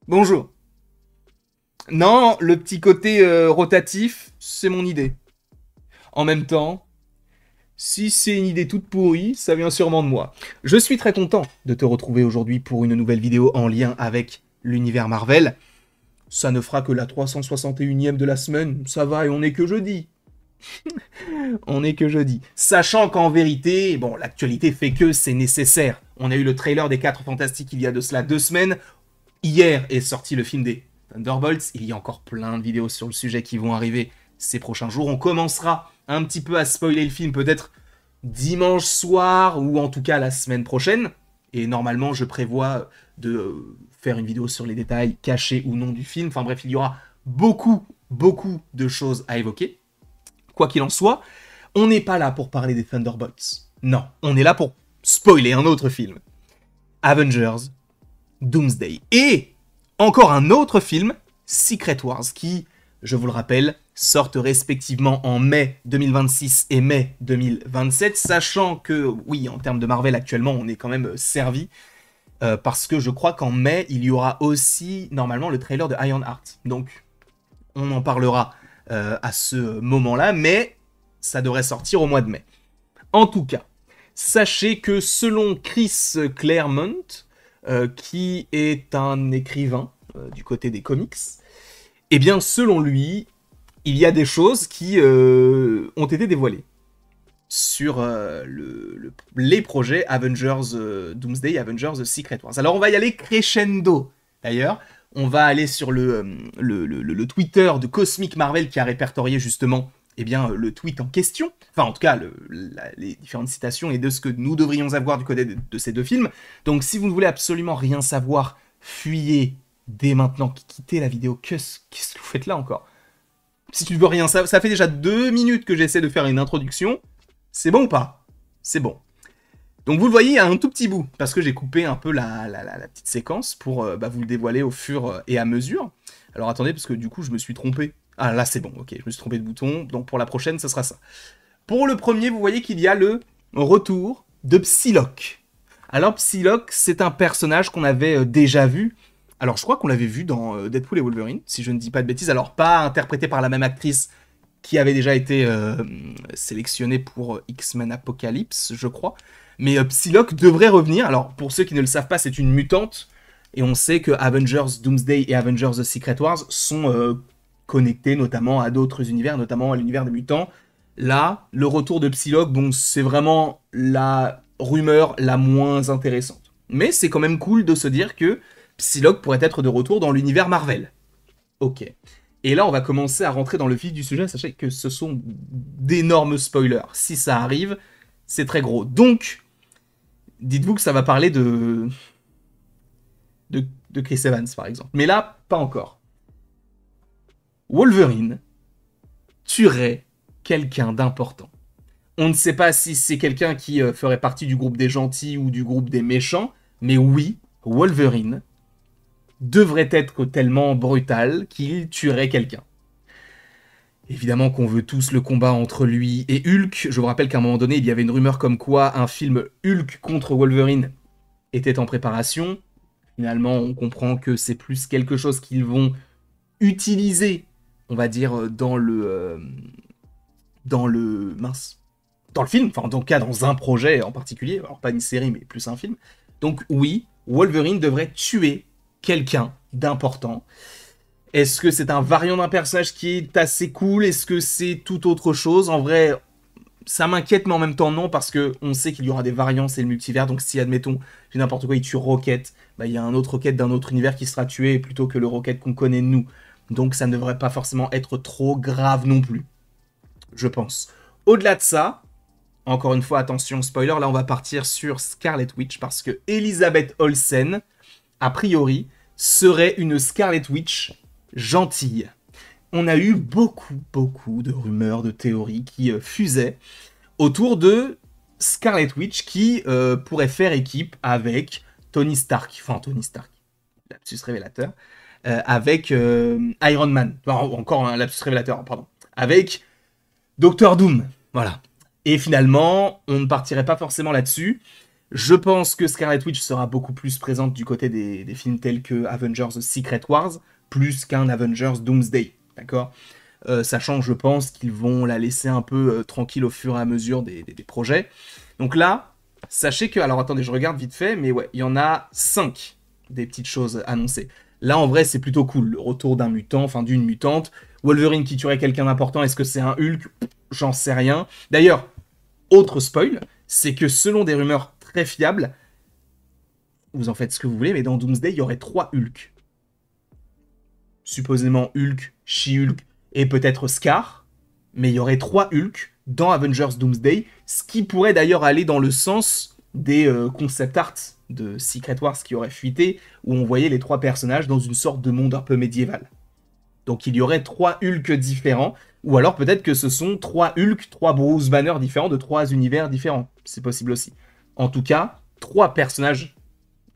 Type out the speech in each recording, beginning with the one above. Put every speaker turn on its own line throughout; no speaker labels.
Bonjour. Non, le petit côté rotatif, c'est mon idée. En même temps, si c'est une idée toute pourrie, ça vient sûrement de moi. Je suis très content de te retrouver aujourd'hui pour une nouvelle vidéo en lien avec l'univers Marvel. Ça ne fera que la 361e de la semaine, ça va et on est que jeudi. On est que jeudi. Sachant qu'en vérité, bon, l'actualité fait que c'est nécessaire. On a eu le trailer des 4 Fantastiques il y a de cela 2 semaines. Hier est sorti le film des Thunderbolts. Il y a encore plein de vidéos sur le sujet qui vont arriver ces prochains jours. On commencera un petit peu à spoiler le film peut-être dimanche soir ou en tout cas la semaine prochaine. Et normalement, je prévois de faire une vidéo sur les détails cachés ou non du film. Enfin bref, il y aura beaucoup de choses à évoquer. Quoi qu'il en soit, on n'est pas là pour parler des Thunderbolts. Non, on est là pour spoiler un autre film. Avengers Doomsday. Et encore un autre film, Secret Wars, qui, je vous le rappelle, sortent respectivement en mai 2026 et mai 2027, sachant que, oui, en termes de Marvel, actuellement, on est quand même servi, parce que je crois qu'en mai, il y aura aussi, normalement, le trailer de Ironheart. Donc, on en parlera à ce moment-là, mais ça devrait sortir au mois de mai. En tout cas, sachez que selon Chris Claremont, qui est un écrivain du côté des comics, eh bien, selon lui, il y a des choses qui ont été dévoilées sur les projets Avengers Doomsday, Avengers Secret Wars. Alors, on va y aller crescendo, d'ailleurs. On va aller sur le Twitter de Cosmic Marvel qui a répertorié justement eh bien, le tweet en question, enfin en tout cas les différentes citations et de ce que nous devrions avoir du côté de ces deux films. Donc si vous ne voulez absolument rien savoir, fuyez dès maintenant, quittez la vidéo. Qu'est-ce que vous faites là encore? Si tu ne veux rien savoir, ça fait déjà 2 minutes que j'essaie de faire une introduction. C'est bon ou pas? C'est bon. Donc vous le voyez, il y a un tout petit bout, parce que j'ai coupé un peu la petite séquence pour vous le dévoiler au fur et à mesure. Alors attendez, parce que du coup je me suis trompé. Ah là c'est bon, ok, je me suis trompé de bouton, donc pour la prochaine ce sera ça. Pour le premier, vous voyez qu'il y a le retour de Psylocke. Alors Psylocke, c'est un personnage qu'on avait déjà vu. Alors je crois qu'on l'avait vu dans Deadpool et Wolverine, si je ne dis pas de bêtises. Alors pas interprété par la même actrice qui avait déjà été sélectionnée pour X-Men Apocalypse, je crois. Mais Psylocke devrait revenir. Alors, pour ceux qui ne le savent pas, c'est une mutante. Et on sait que Avengers Doomsday et Avengers The Secret Wars sont connectés notamment à d'autres univers, notamment à l'univers des mutants. Là, le retour de Psylocke, bon, c'est vraiment la rumeur la moins intéressante. Mais c'est quand même cool de se dire que Psylocke pourrait être de retour dans l'univers Marvel. Ok. Et là, on va commencer à rentrer dans le vif du sujet. Sachez que ce sont d'énormes spoilers. Si ça arrive, c'est très gros. Donc, dites-vous que ça va parler de Chris Evans, par exemple. Mais là, pas encore. Wolverine tuerait quelqu'un d'important. On ne sait pas si c'est quelqu'un qui ferait partie du groupe des gentils ou du groupe des méchants, mais oui, Wolverine devrait être tellement brutal qu'il tuerait quelqu'un. Évidemment qu'on veut tous le combat entre lui et Hulk. Je vous rappelle qu'à un moment donné, il y avait une rumeur comme quoi un film Hulk contre Wolverine était en préparation. Finalement, on comprend que c'est plus quelque chose qu'ils vont utiliser, on va dire, mince, dans le film, enfin, dans le cas, dans un projet en particulier, alors pas une série, mais plus un film. Donc oui, Wolverine devrait tuer quelqu'un d'important. Est-ce que c'est un variant d'un personnage qui est assez cool? Est-ce que c'est tout autre chose? En vrai, ça m'inquiète, mais en même temps non, parce que on sait qu'il y aura des variants, c'est le multivers. Donc si, admettons, j'ai n'importe quoi, il tue Rocket, bah il y a un autre Rocket d'un autre univers qui sera tué plutôt que le Rocket qu'on connaît de nous. Donc ça ne devrait pas forcément être trop grave non plus, je pense. Au-delà de ça, encore une fois, attention, spoiler, là on va partir sur Scarlet Witch, parce que Elizabeth Olsen, a priori, serait une Scarlet Witch gentille. On a eu beaucoup de rumeurs, de théories qui fusaient autour de Scarlet Witch qui pourrait faire équipe avec Tony Stark, enfin Tony Stark, lapsus révélateur, avec Iron Man, enfin, encore un lapsus révélateur, pardon, avec Doctor Doom, voilà. Et finalement, on ne partirait pas forcément là-dessus. Je pense que Scarlet Witch sera beaucoup plus présente du côté des films tels que Avengers Secret Wars, plus qu'un Avengers Doomsday, d'accord. Sachant que je pense qu'ils vont la laisser un peu tranquille au fur et à mesure des projets. Donc là, sachez que... Alors attendez, je regarde vite fait, mais ouais, il y en a 5 des petites choses annoncées. Là, en vrai, c'est plutôt cool. Le retour d'un mutant, enfin d'une mutante. Wolverine qui tuerait quelqu'un d'important, est-ce que c'est un Hulk? J'en sais rien. D'ailleurs, autre spoil, c'est que selon des rumeurs très fiables, vous en faites ce que vous voulez, mais dans Doomsday, il y aurait 3 Hulk. Supposément Hulk, She-Hulk et peut-être Scar, mais il y aurait 3 Hulk dans Avengers Doomsday, ce qui pourrait d'ailleurs aller dans le sens des concept art de Secret Wars qui auraient fuité, où on voyait les 3 personnages dans une sorte de monde un peu médiéval. Donc il y aurait 3 Hulk différents, ou alors peut-être que ce sont 3 Hulk, 3 Bruce Banner différents de 3 univers différents. C'est possible aussi. En tout cas, 3 personnages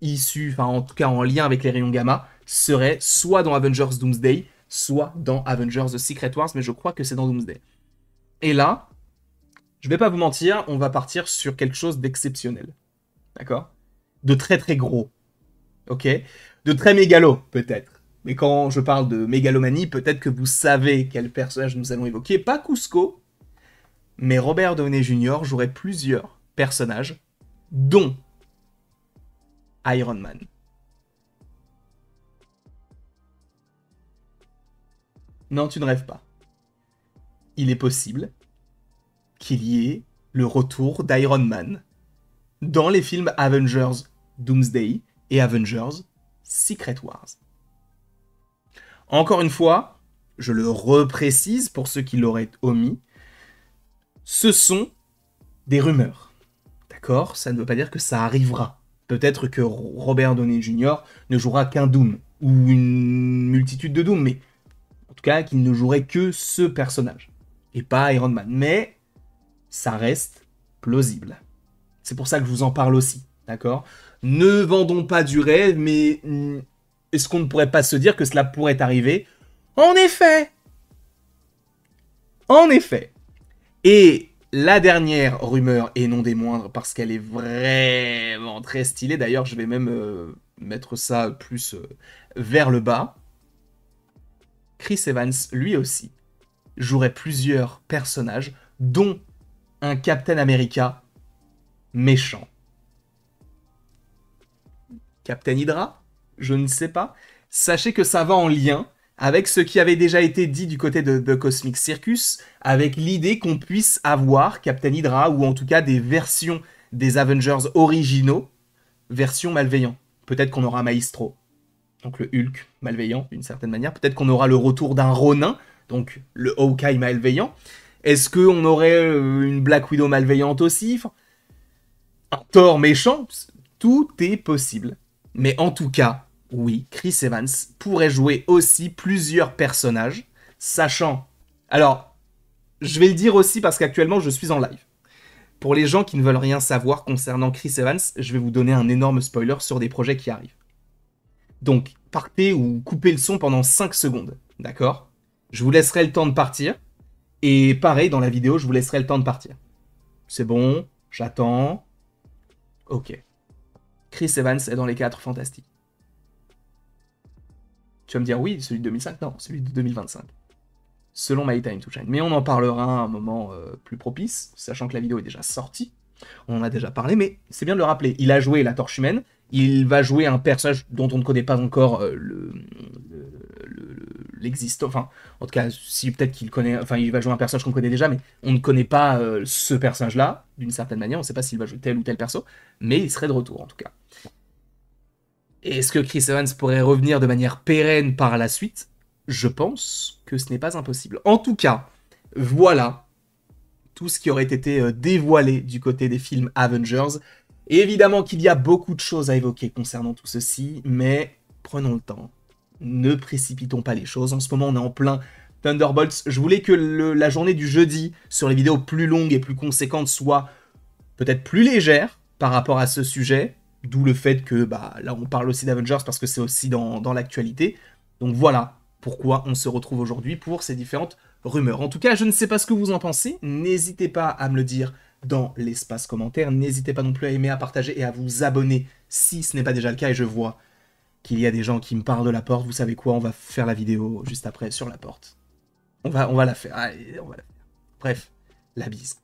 issus, enfin en tout cas en lien avec les rayons gamma, seraient soit dans Avengers Doomsday, soit dans Avengers The Secret Wars, mais je crois que c'est dans Doomsday. Et là, je vais pas vous mentir, on va partir sur quelque chose d'exceptionnel. D'accord? De très très gros. Ok? De très mégalo, peut-être. Mais quand je parle de mégalomanie, peut-être que vous savez quel personnage nous allons évoquer. Pas Cusco, mais Robert Downey Jr. jouerait plusieurs personnages, dont Iron Man. Non, tu ne rêves pas. Il est possible qu'il y ait le retour d'Iron Man dans les films Avengers Doomsday et Avengers Secret Wars. Encore une fois, je le reprécise pour ceux qui l'auraient omis, ce sont des rumeurs. D'accord? Ça ne veut pas dire que ça arrivera. Peut-être que Robert Downey Jr. ne jouera qu'un Doom, ou une multitude de Doom, mais en tout cas qu'il ne jouerait que ce personnage, et pas Iron Man. Mais ça reste plausible. C'est pour ça que je vous en parle aussi, d'accord? Ne vendons pas du rêve, mais est-ce qu'on ne pourrait pas se dire que cela pourrait arriver? En effet! En effet! Et la dernière rumeur, et non des moindres, parce qu'elle est vraiment très stylée, d'ailleurs je vais même mettre ça plus vers le bas, Chris Evans, lui aussi, jouerait plusieurs personnages, dont un Captain America méchant. Captain Hydra? Je ne sais pas. Sachez que ça va en lien avec ce qui avait déjà été dit du côté de The Cosmic Circus, avec l'idée qu'on puisse avoir Captain Hydra, ou en tout cas des versions des Avengers originaux, version malveillant. Peut-être qu'on aura Maestro, donc le Hulk malveillant d'une certaine manière. Peut-être qu'on aura le retour d'un Ronin, donc le Hawkeye malveillant. Est-ce qu'on aurait une Black Widow malveillante aussi? Un Thor méchant? Tout est possible. Mais en tout cas, oui, Chris Evans pourrait jouer aussi plusieurs personnages, sachant... Alors, je vais le dire aussi parce qu'actuellement je suis en live. Pour les gens qui ne veulent rien savoir concernant Chris Evans, je vais vous donner un énorme spoiler sur des projets qui arrivent. Donc, partez ou coupez le son pendant 5 secondes, d'accord? Je vous laisserai le temps de partir. Et pareil, dans la vidéo, je vous laisserai le temps de partir. C'est bon, j'attends. Ok. Chris Evans est dans les 4 fantastiques. Tu vas me dire, oui, celui de 2005? Non, celui de 2025. Selon My Time to Shine. Mais on en parlera à un moment plus propice, sachant que la vidéo est déjà sortie. On en a déjà parlé, mais c'est bien de le rappeler. Il a joué la Torche Humaine. Il va jouer un personnage dont on ne connaît pas encore l'existant. Enfin, en tout cas, si peut-être qu'il connaît. Enfin, il va jouer un personnage qu'on connaît déjà, mais on ne connaît pas ce personnage-là, d'une certaine manière. On ne sait pas s'il va jouer tel ou tel perso, mais il serait de retour, en tout cas. Est-ce que Chris Evans pourrait revenir de manière pérenne par la suite? Je pense que ce n'est pas impossible. En tout cas, voilà tout ce qui aurait été dévoilé du côté des films Avengers. Et évidemment qu'il y a beaucoup de choses à évoquer concernant tout ceci, mais prenons le temps. Ne précipitons pas les choses. En ce moment, on est en plein Thunderbolts. Je voulais que la journée du jeudi, sur les vidéos plus longues et plus conséquentes, soit peut-être plus légère par rapport à ce sujet. D'où le fait que là, on parle aussi d'Avengers parce que c'est aussi dans l'actualité. Donc voilà pourquoi on se retrouve aujourd'hui pour ces différentes rumeurs. En tout cas, je ne sais pas ce que vous en pensez. N'hésitez pas à me le dire dans l'espace commentaire. N'hésitez pas non plus à aimer, à partager et à vous abonner si ce n'est pas déjà le cas. Et je vois qu'il y a des gens qui me parlent de la porte. Vous savez quoi? On va faire la vidéo juste après sur la porte. On va la faire. Allez, on va la faire. Bref, la bise.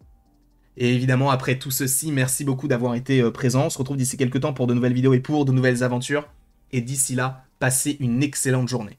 Et évidemment, après tout ceci, merci beaucoup d'avoir été présent. On se retrouve d'ici quelques temps pour de nouvelles vidéos et pour de nouvelles aventures. Et d'ici là, passez une excellente journée.